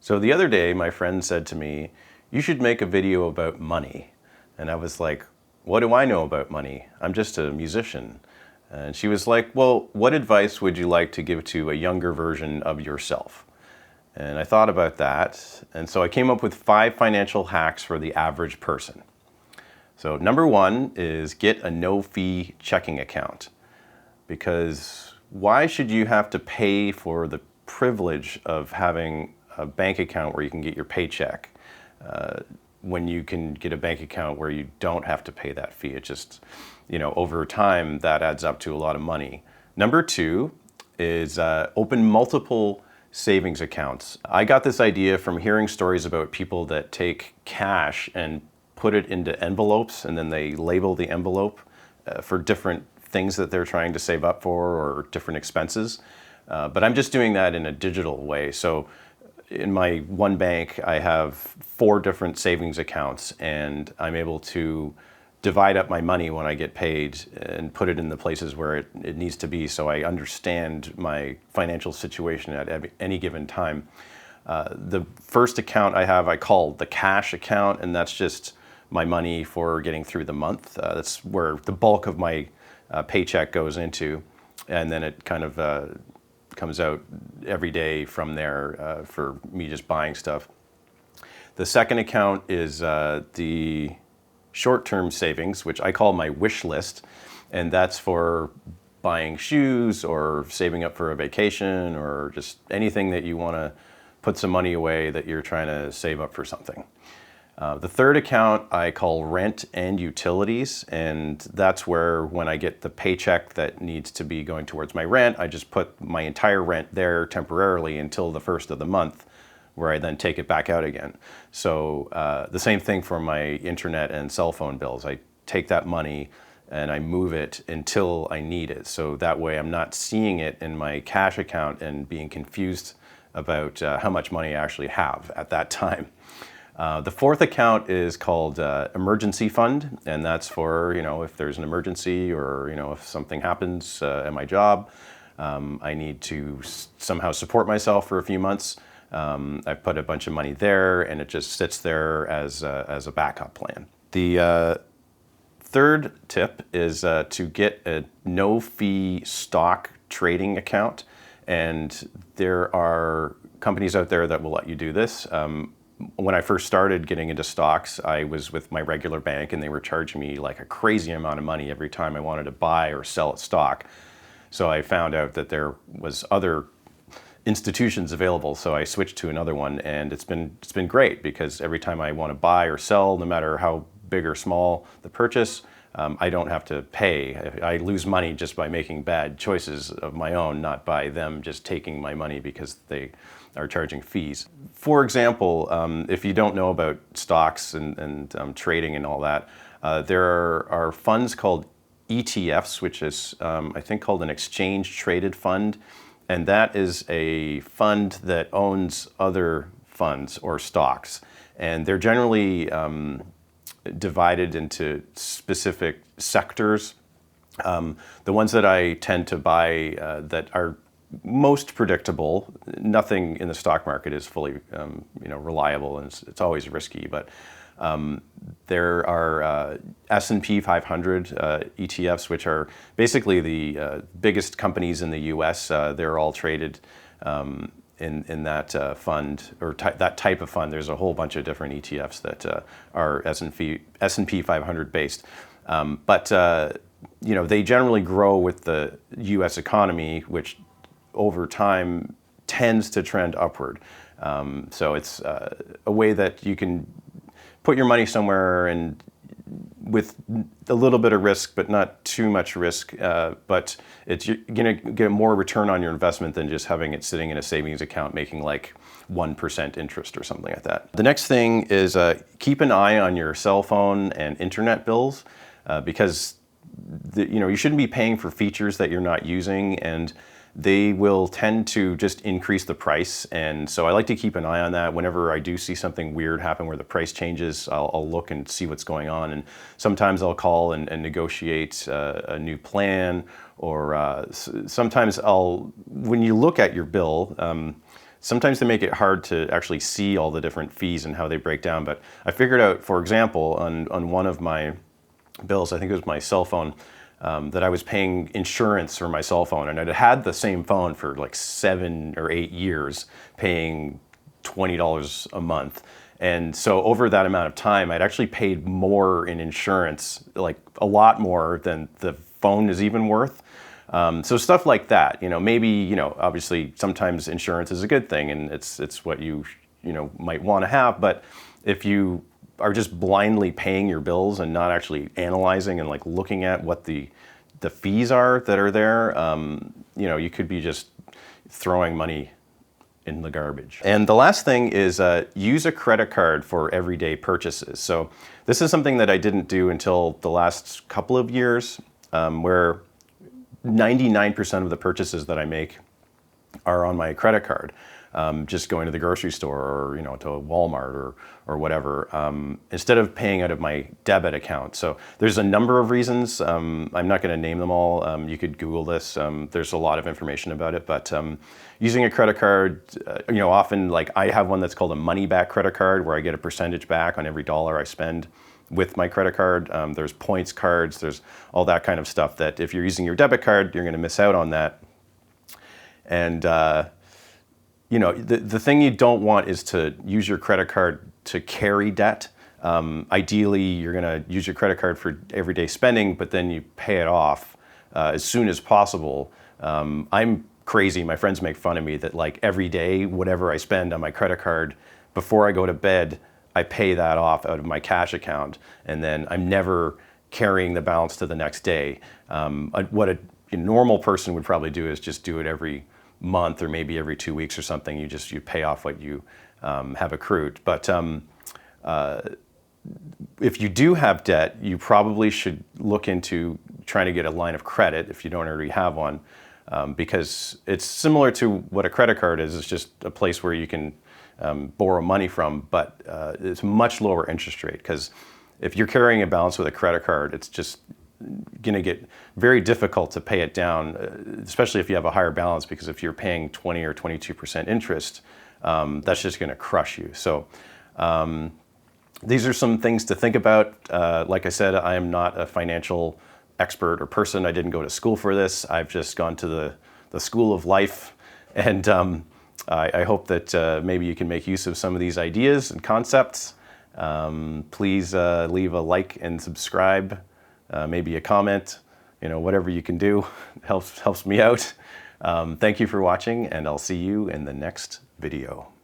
So the other day, my friend said to me, "You should make a video about money." And I was like, "What do I know about money? I'm just a musician." And she was like, "Well, what advice would you like to give to a younger version of yourself?" And I thought about that. And so I came up with 5 financial hacks for the average person. So number 1 is get a no-fee checking account. Because why should you have to pay for the privilege of having a bank account where you can get your paycheck when you can get a bank account where you don't have to pay that fee? It just, over time that adds up to a lot of money. Number 2 is open multiple savings accounts. I got this idea from hearing stories about people that take cash and put it into envelopes and then they label the envelope for different things that they're trying to save up for or different expenses. But I'm just doing that in a digital way. So in my one bank, I have 4 different savings accounts, and I'm able to divide up my money when I get paid and put it in the places where it needs to be, so I understand my financial situation at any given time. The first account I have, I call the cash account, and that's just my money for getting through the month. That's where the bulk of my paycheck goes into, and then it kind of comes out every day from there for me just buying stuff. The second account is the short-term savings, which I call my wish list, and that's for buying shoes or saving up for a vacation or just anything that you want to put some money away that you're trying to save up for something. The third account I call rent and utilities, and that's where when I get the paycheck that needs to be going towards my rent, I just put my entire rent there temporarily until the first of the month, where I then take it back out again. So the same thing for my internet and cell phone bills. I take that money and I move it until I need it. So that way I'm not seeing it in my cash account and being confused about how much money I actually have at that time. The fourth account is called emergency fund, and that's for, if there's an emergency or, if something happens at my job, I need to somehow support myself for a few months. I put a bunch of money there, and it just sits there as a backup plan. The third tip is to get a no-fee stock trading account, and there are companies out there that will let you do this. When I first started getting into stocks, I was with my regular bank and they were charging me like a crazy amount of money every time I wanted to buy or sell a stock. So I found out that there was other institutions available, so I switched to another one, and it's been great because every time I want to buy or sell, no matter how big or small the purchase, I don't have to pay. I lose money just by making bad choices of my own, not by them just taking my money because they are charging fees. For example, if you don't know about stocks and trading and all that, there are funds called ETFs, which is I think called an exchange traded fund, and that is a fund that owns other funds or stocks, and they're generally divided into specific sectors. The ones that I tend to buy that are most predictable, nothing in the stock market is fully reliable, and it's always risky, but there are S&P 500 ETFs, which are basically the biggest companies in the US. They're all traded in that fund, or that type of fund. There's a whole bunch of different ETFs that are S&P 500 based. But they generally grow with the US economy, which over time tends to trend upward. So it's a way that you can put your money somewhere and with a little bit of risk, but not too much risk, but you're going to get more return on your investment than just having it sitting in a savings account making like 1% interest or something like that. The next thing is keep an eye on your cell phone and internet bills, because you shouldn't be paying for features that you're not using, and they will tend to just increase the price. And so I like to keep an eye on that. Whenever I do see something weird happen where the price changes, I'll look and see what's going on. And sometimes I'll call and negotiate a new plan, or sometimes when you look at your bill, sometimes they make it hard to actually see all the different fees and how they break down. But I figured out, for example, on one of my bills, I think it was my cell phone, that I was paying insurance for my cell phone, and I'd had the same phone for like 7 or 8 years, paying $20 a month. And so over that amount of time, I'd actually paid more in insurance, like a lot more than the phone is even worth. So stuff like that, maybe, obviously sometimes insurance is a good thing and it's what you might want to have. But if you are just blindly paying your bills and not actually analyzing and like looking at what the fees are that are there, you could be just throwing money in the garbage. And the last thing is use a credit card for everyday purchases. So this is something that I didn't do until the last couple of years, where 99% of the purchases that I make are on my credit card. Just going to the grocery store or to Walmart or whatever, instead of paying out of my debit account. So there's a number of reasons. I'm not going to name them all. You could Google this. There's a lot of information about it. But using a credit card, often like I have one that's called a money back credit card, where I get a percentage back on every dollar I spend with my credit card. There's points cards. There's all that kind of stuff that if you're using your debit card, you're going to miss out on that. And the thing you don't want is to use your credit card to carry debt. Ideally, you're going to use your credit card for everyday spending, but then you pay it off as soon as possible. I'm crazy. My friends make fun of me that like every day, whatever I spend on my credit card, before I go to bed, I pay that off out of my cash account, and then I'm never carrying the balance to the next day. What a normal person would probably do is just do it every month or maybe every 2 weeks or something. You pay off what you have accrued. But if you do have debt, you probably should look into trying to get a line of credit if you don't already have one, because it's similar to what a credit card is. It's just a place where you can borrow money from, but it's much lower interest rate, because if you're carrying a balance with a credit card, it's just going to get very difficult to pay it down, especially if you have a higher balance, because if you're paying 20 or 22% interest, that's just going to crush you. So these are some things to think about. Like I said, I am not a financial expert or person. I didn't go to school for this. I've just gone to the school of life, and I hope that maybe you can make use of some of these ideas and concepts. Please leave a like and subscribe. Maybe a comment, whatever you can do helps me out. Thank you for watching, and I'll see you in the next video.